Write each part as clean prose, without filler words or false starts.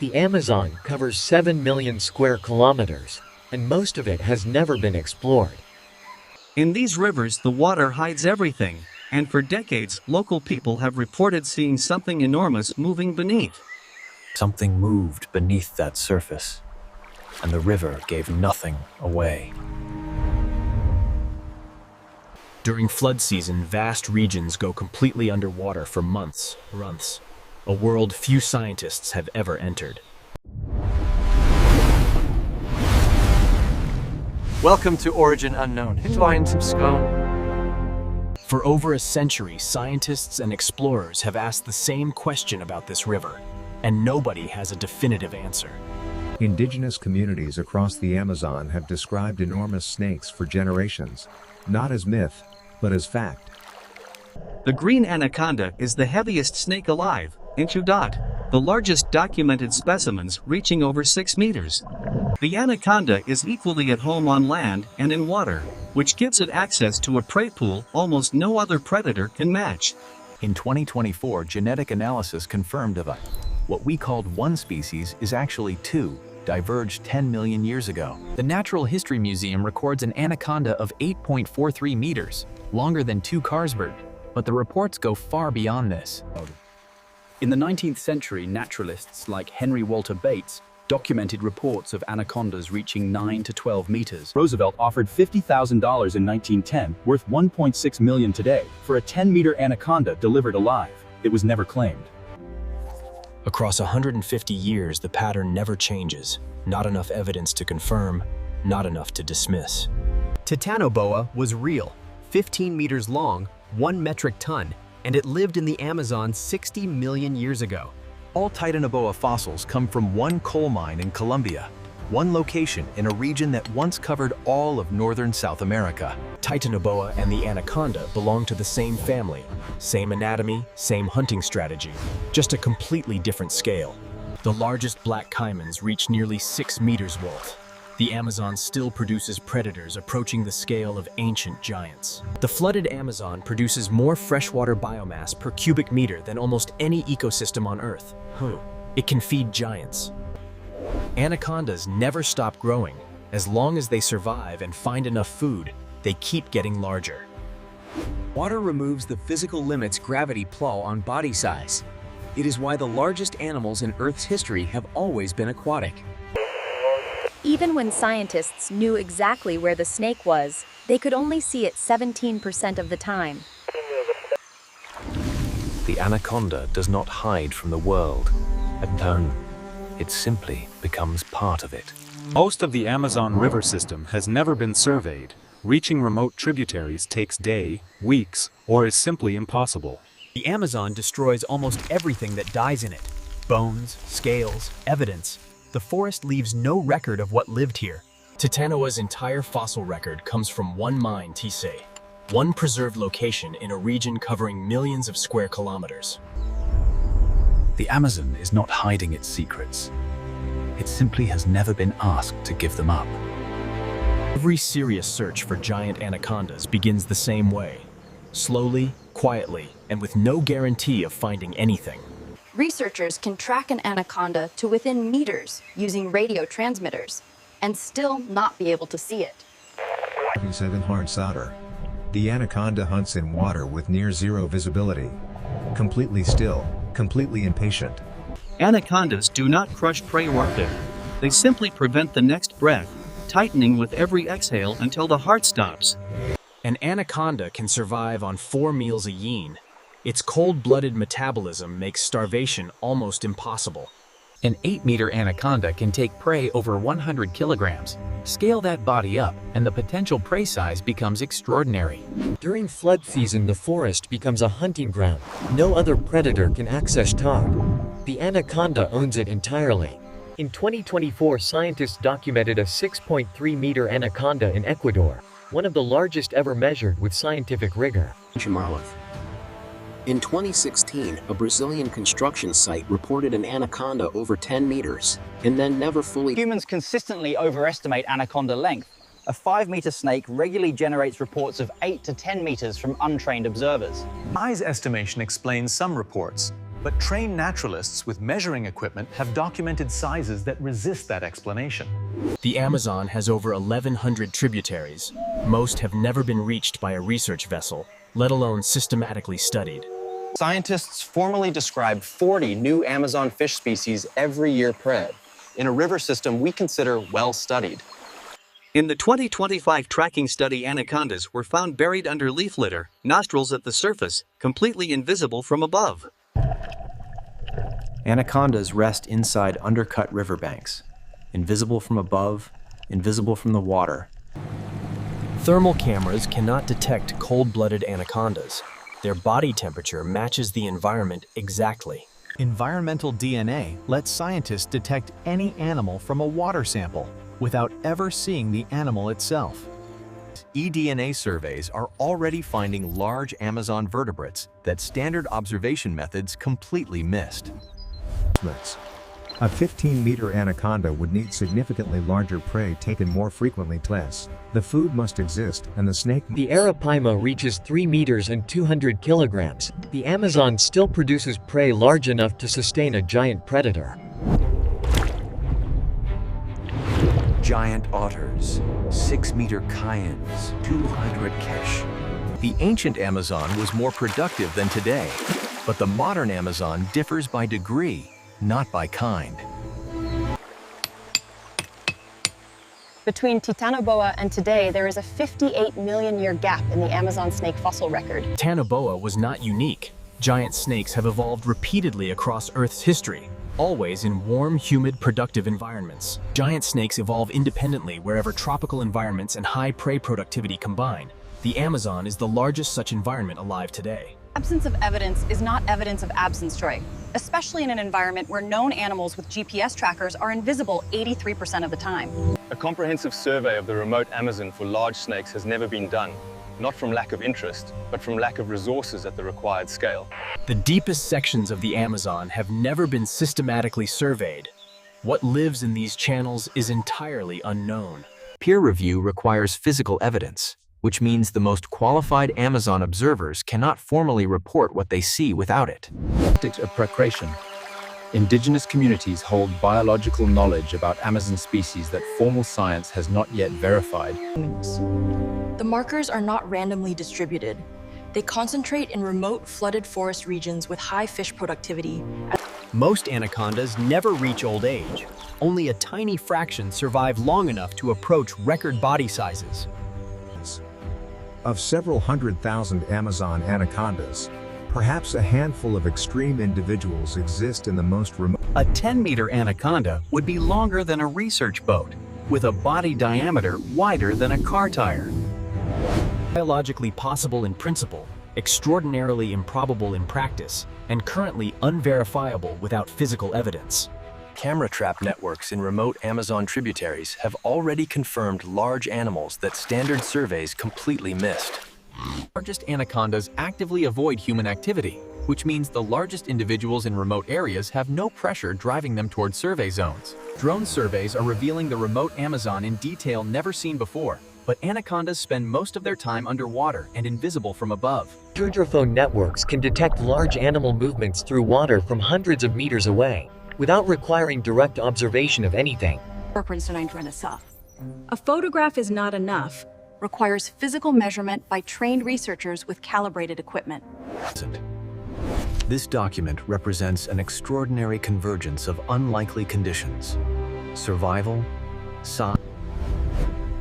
The Amazon covers 7 million square kilometers, and most of it has never been explored. In these rivers, the water hides everything, and for decades, local people have reported seeing something enormous moving beneath. Something moved beneath that surface, and the river gave nothing away. During flood season, vast regions go completely underwater for months, a world few scientists have ever entered. Welcome to Origin Unknown. Find some scone. For over a century, scientists and explorers have asked the same question about this river, and nobody has a definitive answer. Indigenous communities across the Amazon have described enormous snakes for generations, not as myth, but as fact. The green anaconda is the heaviest snake alive, the largest documented specimens reaching over 6 meters. The anaconda is equally at home on land and in water, which gives it access to a prey pool almost no other predator can match. In 2024, genetic analysis confirmed what we called one species is actually two, diverged 10 million years ago. The Natural History Museum records an anaconda of 8.43 meters, longer than 2 Carlsberg, but the reports go far beyond this. In the 19th century, naturalists like Henry Walter Bates documented reports of anacondas reaching 9 to 12 meters. Roosevelt offered $50,000 in 1910, worth $1.6 million today, for a 10-meter anaconda delivered alive. It was never claimed. Across 150 years, the pattern never changes. Not enough evidence to confirm, not enough to dismiss. Titanoboa was real, 15 meters long, 1 metric ton, and it lived in the Amazon 60 million years ago. All Titanoboa fossils come from one coal mine in Colombia, one location in a region that once covered all of northern South America. Titanoboa and the anaconda belong to the same family, same anatomy, same hunting strategy, just a completely different scale. The largest black caimans reach nearly 6 meters, Walt. The Amazon still produces predators approaching the scale of ancient giants. The flooded Amazon produces more freshwater biomass per cubic meter than almost any ecosystem on Earth. It can feed giants. Anacondas never stop growing. As long as they survive and find enough food, they keep getting larger. Water removes the physical limits gravity place on body size. It is why the largest animals in Earth's history have always been aquatic. Even when scientists knew exactly where the snake was, they could only see it 17% of the time. The anaconda does not hide from the world. It simply becomes part of it. Most of the Amazon River system has never been surveyed. Reaching remote tributaries takes days, weeks, or is simply impossible. The Amazon destroys almost everything that dies in it. Bones, scales, evidence. The forest leaves no record of what lived here. Titanoboa's entire fossil record comes from one mine, Tise, one preserved location in a region covering millions of square kilometers. The Amazon is not hiding its secrets. It simply has never been asked to give them up. Every serious search for giant anacondas begins the same way. Slowly, quietly, and with no guarantee of finding anything. Researchers can track an anaconda to within meters using radio transmitters and still not be able to see it. 7 hard solder. The anaconda hunts in water with near zero visibility. Completely still, completely impatient. Anacondas do not crush prey or kill. They simply prevent the next breath, tightening with every exhale until the heart stops. An anaconda can survive on 4 meals a yin. Its cold-blooded metabolism makes starvation almost impossible. An 8-meter anaconda can take prey over 100 kilograms. Scale that body up, and the potential prey size becomes extraordinary. During flood season, the forest becomes a hunting ground. No other predator can access top. The anaconda owns it entirely. In 2024, scientists documented a 6.3-meter anaconda in Ecuador, one of the largest ever measured with scientific rigor. In 2016, a Brazilian construction site reported an anaconda over 10 meters, and then never fully... Humans consistently overestimate anaconda length. A 5-meter snake regularly generates reports of 8 to 10 meters from untrained observers. Size estimation explains some reports, But trained naturalists with measuring equipment have documented sizes that resist that explanation. The Amazon has over 1,100 tributaries. Most have never been reached by a research vessel, let alone systematically studied. Scientists formally describe 40 new Amazon fish species every year per in a river system we consider well-studied. In the 2025 tracking study, anacondas were found buried under leaf litter, nostrils at the surface, completely invisible from above. Anacondas rest inside undercut riverbanks, invisible from above, invisible from the water. Thermal cameras cannot detect cold-blooded anacondas. Their body temperature matches the environment exactly. Environmental DNA lets scientists detect any animal from a water sample without ever seeing the animal itself. eDNA surveys are already finding large Amazon vertebrates that standard observation methods completely missed. A 15-meter anaconda would need significantly larger prey taken more frequently. The food must exist, and the snake. The arapaima reaches 3 meters and 200 kilograms. The Amazon still produces prey large enough to sustain a giant predator. Giant otters, 6-meter cayens, 200 kesh. The ancient Amazon was more productive than today, but the modern Amazon differs by degree, not by kind. Between Titanoboa and today, there is a 58 million-year gap in the Amazon snake fossil record. Titanoboa was not unique. Giant snakes have evolved repeatedly across Earth's history, always in warm, humid, productive environments. Giant snakes evolve independently wherever tropical environments and high prey productivity combine. The Amazon is the largest such environment alive today. Absence of evidence is not evidence of absence, Troy, especially in an environment where known animals with GPS trackers are invisible 83% of the time. A comprehensive survey of the remote Amazon for large snakes has never been done, not from lack of interest, but from lack of resources at the required scale. The deepest sections of the Amazon have never been systematically surveyed. What lives in these channels is entirely unknown. Peer review requires physical evidence, which means the most qualified Amazon observers cannot formally report what they see without it. Of precreation. Indigenous communities hold biological knowledge about Amazon species that formal science has not yet verified. The markers are not randomly distributed. They concentrate in remote flooded forest regions with high fish productivity. Most anacondas never reach old age. Only a tiny fraction survive long enough to approach record body sizes. Of several 100,000 Amazon anacondas, perhaps a handful of extreme individuals exist in the most remote. A 10-meter anaconda would be longer than a research boat, with a body diameter wider than a car tire. Biologically possible in principle, extraordinarily improbable in practice, and currently unverifiable without physical evidence. Camera trap networks in remote Amazon tributaries have already confirmed large animals that standard surveys completely missed. Largest anacondas actively avoid human activity, which means the largest individuals in remote areas have no pressure driving them toward survey zones. Drone surveys are revealing the remote Amazon in detail never seen before, but anacondas spend most of their time underwater and invisible from above. Hydrophone networks can detect large animal movements through water from hundreds of meters away, without requiring direct observation of anything. A photograph is not enough. Requires physical measurement by trained researchers with calibrated equipment. This document represents an extraordinary convergence of unlikely conditions. Survival, size.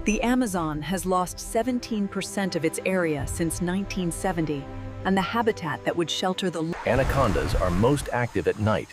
The Amazon has lost 17% of its area since 1970, and the habitat that would shelter the Anacondas are most active at night,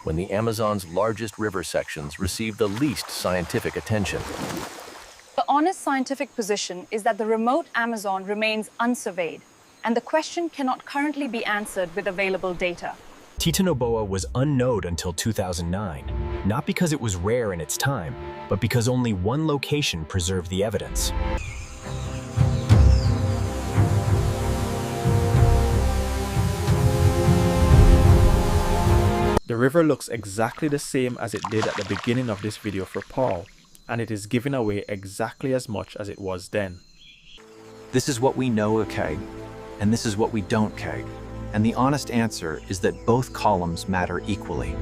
when the Amazon's largest river sections receive the least scientific attention. The honest scientific position is that the remote Amazon remains unsurveyed, and the question cannot currently be answered with available data. Titanoboa was unknown until 2009, not because it was rare in its time, but because only one location preserved the evidence. The river looks exactly the same as it did at the beginning of this video for Paul, and it is giving away exactly as much as it was then. This is what we know of KEG, and this is what we don't KEG. And the honest answer is that both columns matter equally.